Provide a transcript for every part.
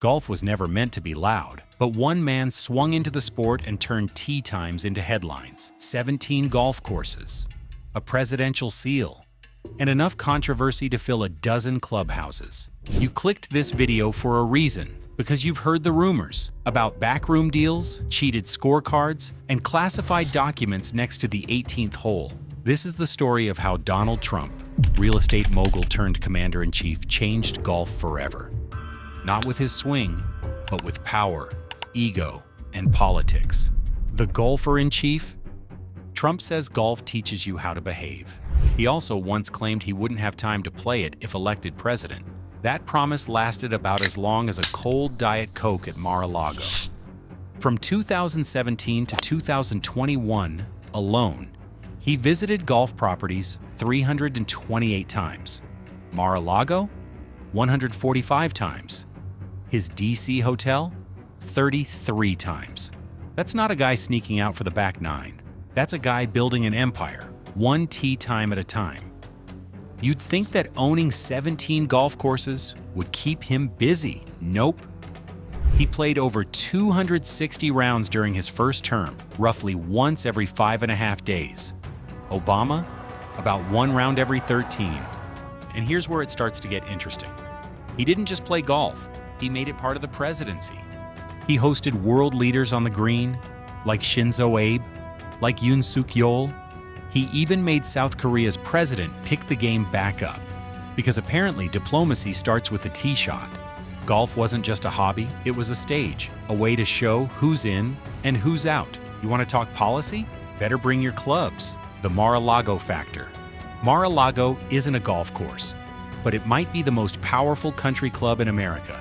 Golf was never meant to be loud, but one man swung into the sport and turned tee times into headlines. 17 golf courses, a presidential seal, and enough controversy to fill a dozen clubhouses. You clicked this video for a reason, because you've heard the rumors about backroom deals, cheated scorecards, and classified documents next to the 18th hole. This is the story of how Donald Trump, real estate mogul turned commander-in-chief, changed golf forever. Not with his swing, but with power, ego, and politics. The golfer-in-chief? Trump says golf teaches you how to behave. He also once claimed he wouldn't have time to play it if elected president. That promise lasted about as long as a cold Diet Coke at Mar-A-Lago. From 2017 to 2021 alone, he visited golf properties 328 times. Mar-A-Lago, 145 times. His DC hotel, 33 times. That's not a guy sneaking out for the back nine. That's a guy building an empire, one tee time at a time. You'd think that owning 17 golf courses would keep him busy. Nope. He played over 260 rounds during his first term, roughly once every 5.5 days. Obama, about 1 round every 13. And here's where it starts to get interesting. He didn't just play golf, he made it part of the presidency. He hosted world leaders on the green, like Shinzo Abe, like Yoon Suk Yeol. He even made South Korea's president pick the game back up, because apparently diplomacy starts with the tee shot. Golf wasn't just a hobby, it was a stage, a way to show who's in and who's out. You want to talk policy? Better bring your clubs. The Mar-A-Lago Factor. Mar-A-Lago isn't a golf course, but it might be the most powerful country club in America.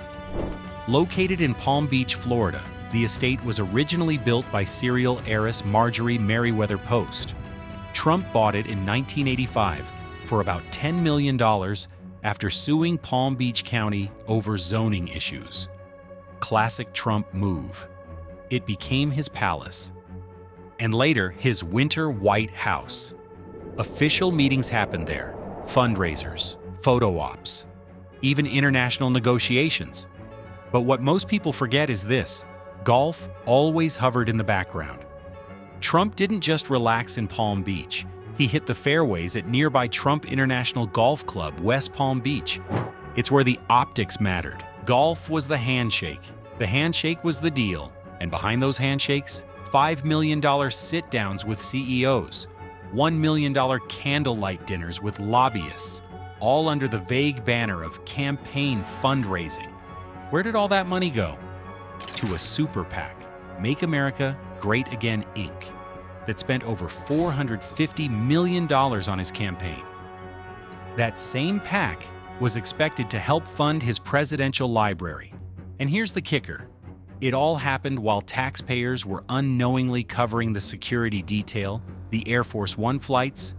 Located in Palm Beach, Florida, the estate was originally built by serial heiress Marjorie Merriweather Post. Trump bought it in 1985 for about $10 million after suing Palm Beach County over zoning issues. Classic Trump move. It became his palace, and later his winter White House. Official meetings happened there, fundraisers, photo ops, even international negotiations. But what most people forget is this: golf always hovered in the background. Trump didn't just relax in Palm Beach. He hit the fairways at nearby Trump International Golf Club, West Palm Beach. It's where the optics mattered. Golf was the handshake. The handshake was the deal. And behind those handshakes, $5 million sit-downs with CEOs, $1 million candlelight dinners with lobbyists, all under the vague banner of campaign fundraising. Where did all that money go? To a super PAC, Make America Great Again, Inc., that spent over $450 million on his campaign. That same PAC was expected to help fund his presidential library. And here's the kicker. It all happened while taxpayers were unknowingly covering the security detail, the Air Force One flights,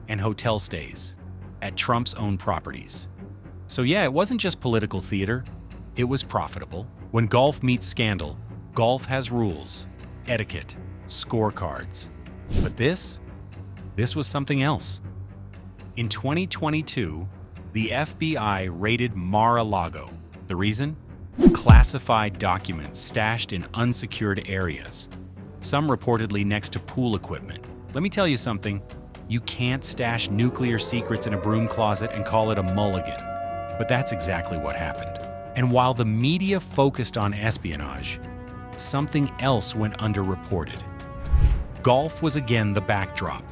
and hotel stays at Trump's own properties. So yeah, it wasn't just political theater. It was profitable. When golf meets scandal, golf has rules, etiquette, scorecards. But this was something else. In 2022, the FBI raided Mar-A-Lago. The reason? Classified documents stashed in unsecured areas, some reportedly next to pool equipment. Let me tell you something, you can't stash nuclear secrets in a broom closet and call it a mulligan. But that's exactly what happened. And while the media focused on espionage, something else went underreported. Golf was again the backdrop.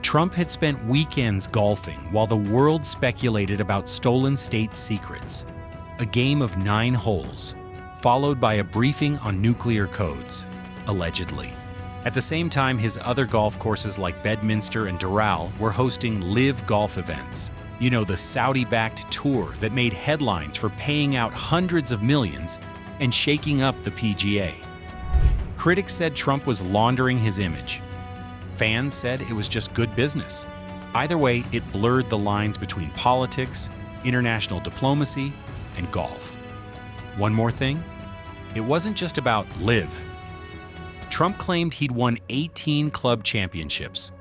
Trump had spent weekends golfing while the world speculated about stolen state secrets. A game of 9 holes, followed by a briefing on nuclear codes, allegedly. At the same time, his other golf courses like Bedminster and Doral were hosting LIV golf events. You know, the Saudi-backed tour that made headlines for paying out hundreds of millions and shaking up the PGA. Critics said Trump was laundering his image. Fans said it was just good business. Either way, it blurred the lines between politics, international diplomacy, and golf. One more thing, it wasn't just about LIV. Trump claimed he'd won 18 club championships.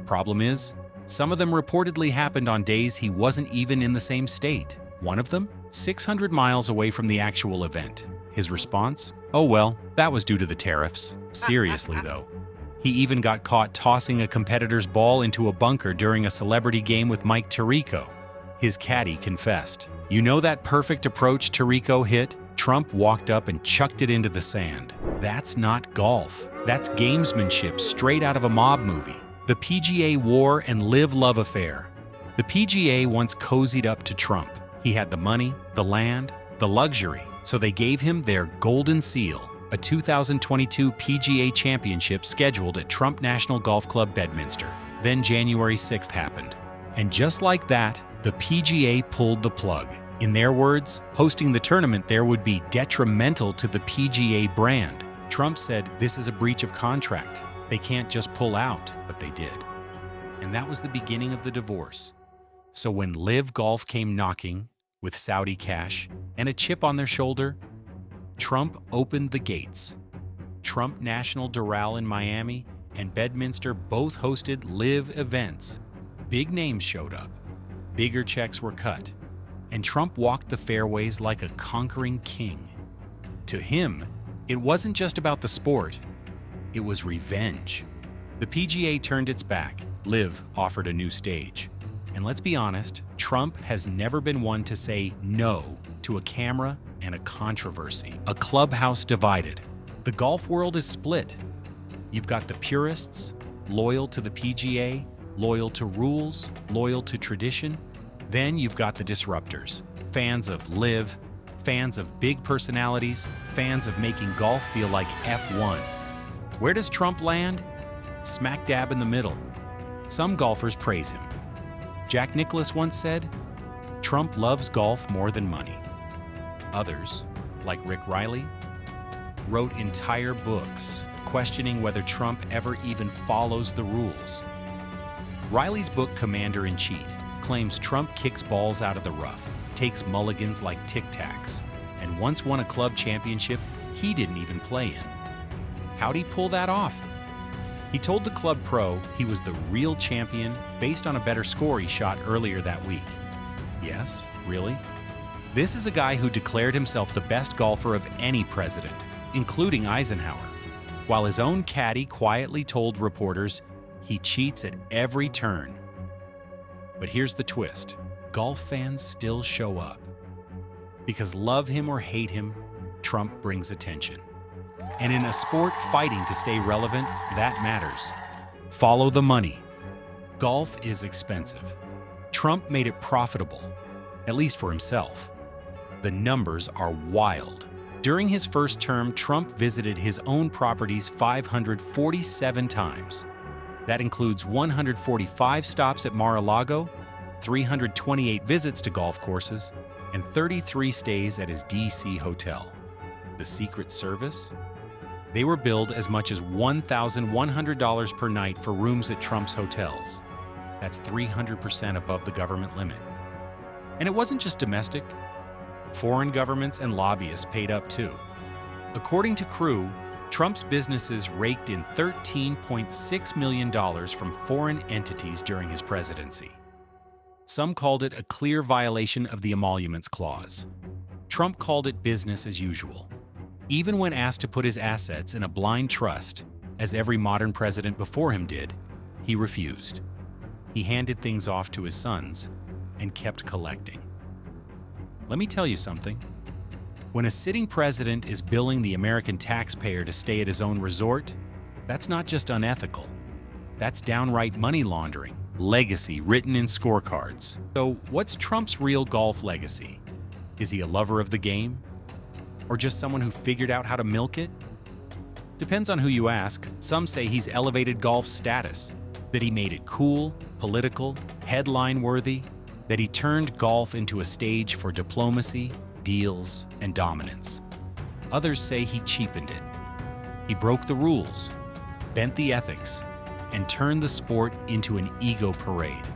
Problem is, some of them reportedly happened on days he wasn't even in the same state. One of them, 600 miles away from the actual event. His response? Oh well, that was due to the tariffs. Seriously though. He even got caught tossing a competitor's ball into a bunker during a celebrity game with Mike Tirico. His caddy confessed. You know that perfect approach Tirico hit? Trump walked up and chucked it into the sand. That's not golf. That's gamesmanship straight out of a mob movie. The PGA War and LIV love affair. The PGA once cozied up to Trump. He had the money, the land, the luxury, so they gave him their golden seal, a 2022 PGA Championship scheduled at Trump National Golf Club Bedminster. Then January 6th happened. And just like that, the PGA pulled the plug. In their words, hosting the tournament there would be detrimental to the PGA brand. Trump said this is a breach of contract. They can't just pull out, but they did. And that was the beginning of the divorce. So when LIV Golf came knocking, with Saudi cash and a chip on their shoulder, Trump opened the gates. Trump National Doral in Miami and Bedminster both hosted LIV events. Big names showed up. Bigger checks were cut. And Trump walked the fairways like a conquering king. To him, it wasn't just about the sport. It was revenge. The PGA turned its back. LIV offered a new stage. And let's be honest, Trump has never been one to say no to a camera and a controversy. A Clubhouse Divided. The golf world is split. You've got the purists, loyal to the PGA, loyal to rules, loyal to tradition. Then you've got the disruptors, fans of LIV, fans of big personalities, fans of making golf feel like F1. Where does Trump land? Smack dab in the middle. Some golfers praise him. Jack Nicklaus once said, Trump loves golf more than money. Others, like Rick Riley, wrote entire books questioning whether Trump ever even follows the rules. Riley's book, Commander-in-Chief, claims Trump kicks balls out of the rough, takes mulligans like tic-tacs, and once won a club championship he didn't even play in. How'd he pull that off? He told the club pro he was the real champion based on a better score he shot earlier that week. Yes, really? This is a guy who declared himself the best golfer of any president, including Eisenhower, while his own caddy quietly told reporters he cheats at every turn. But here's the twist. Golf fans still show up. Because love him or hate him, Trump brings attention. And in a sport fighting to stay relevant, that matters. Follow the money. Golf is expensive. Trump made it profitable, at least for himself. The numbers are wild. During his first term, Trump visited his own properties 547 times. That includes 145 stops at Mar-A-Lago, 328 visits to golf courses, and 33 stays at his D.C. hotel. The Secret Service? They were billed as much as $1,100 per night for rooms at Trump's hotels. That's 300% above the government limit. And it wasn't just domestic. Foreign governments and lobbyists paid up too. According to Crew, Trump's businesses raked in $13.6 million from foreign entities during his presidency. Some called it a clear violation of the Emoluments Clause. Trump called it business as usual. Even when asked to put his assets in a blind trust, as every modern president before him did, he refused. He handed things off to his sons and kept collecting. Let me tell you something. When a sitting president is billing the American taxpayer to stay at his own resort, that's not just unethical. That's downright money laundering. Legacy written in scorecards. So what's Trump's real golf legacy? Is he a lover of the game? Or just someone who figured out how to milk it? Depends on who you ask. Some say he's elevated golf's status, that he made it cool, political, headline-worthy, that he turned golf into a stage for diplomacy, deals, and dominance. Others say he cheapened it. He broke the rules, bent the ethics, and turned the sport into an ego parade.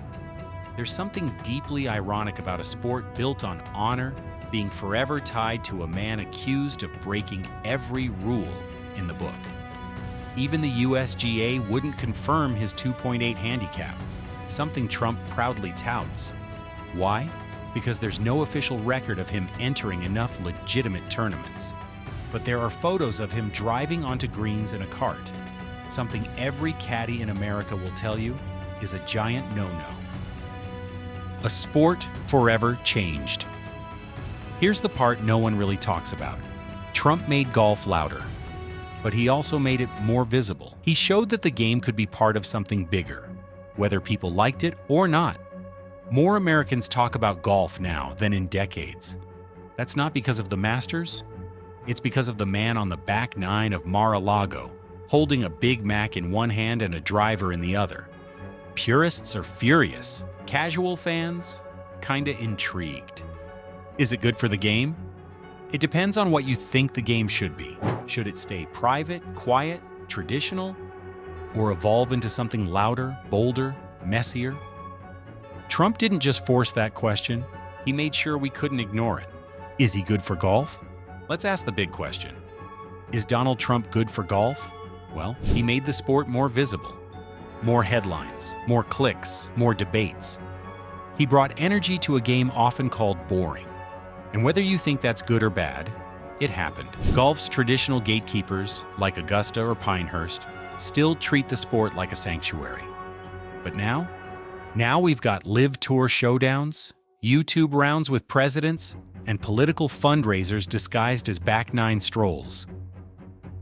There's something deeply ironic about a sport built on honor being forever tied to a man accused of breaking every rule in the book. Even the USGA wouldn't confirm his 2.8 handicap, something Trump proudly touts. Why? because there's no official record of him entering enough legitimate tournaments. But there are photos of him driving onto greens in a cart, something every caddy in America will tell you is a giant no-no. A sport forever changed. Here's the part no one really talks about. Trump made golf louder, but he also made it more visible. He showed that the game could be part of something bigger, whether people liked it or not. More Americans talk about golf now than in decades. That's not because of the Masters. It's because of the man on the back nine of Mar-A-Lago, holding a Big Mac in one hand and a driver in the other. Purists are furious. Casual fans, kinda intrigued. Is it good for the game? It depends on what you think the game should be. Should it stay private, quiet, traditional, or evolve into something louder, bolder, messier? Trump didn't just force that question, he made sure we couldn't ignore it. Is he good for golf? Let's ask the big question. Is Donald Trump good for golf? Well, he made the sport more visible. More headlines, more clicks, more debates. He brought energy to a game often called boring. And whether you think that's good or bad, it happened. Golf's traditional gatekeepers, like Augusta or Pinehurst, still treat the sport like a sanctuary. But now we've got LIV Tour showdowns, YouTube rounds with presidents, and political fundraisers disguised as back nine strolls.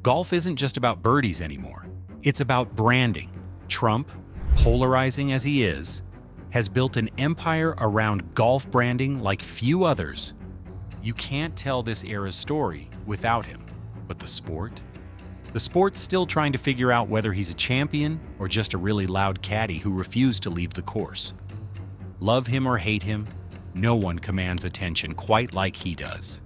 Golf isn't just about birdies anymore. It's about branding. Trump, polarizing as he is, has built an empire around golf branding like few others. You can't tell this era's story without him. But the sport? The sport's still trying to figure out whether he's a champion or just a really loud caddy who refused to leave the course. Love him or hate him, no one commands attention quite like he does.